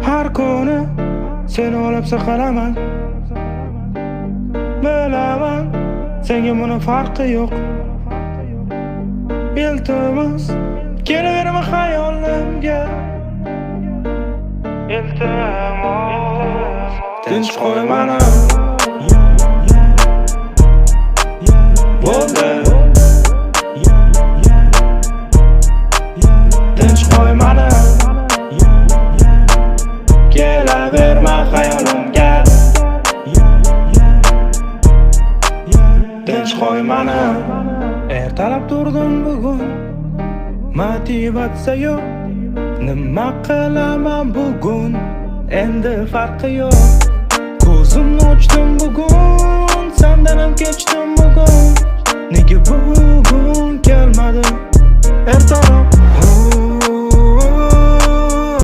Har kuni seni olib saqlaman. Bilaman, senga buni farqi yo'q. Iltimos, kelaverma xayolimga. Iltimos, tinch qo'y meni. Bo'ldi. Tinch qo'y meni. Kelaverma xayolimga. Tinch qo'y meni. Ertalab turdim bugun, motivatsiya yo'q. Nima qilaman bugun? Endi farqi yo'q. Ko'zimni ochdim bugun, sendan ham kechdim bugun. Nega bugun kelmadi ertaroq?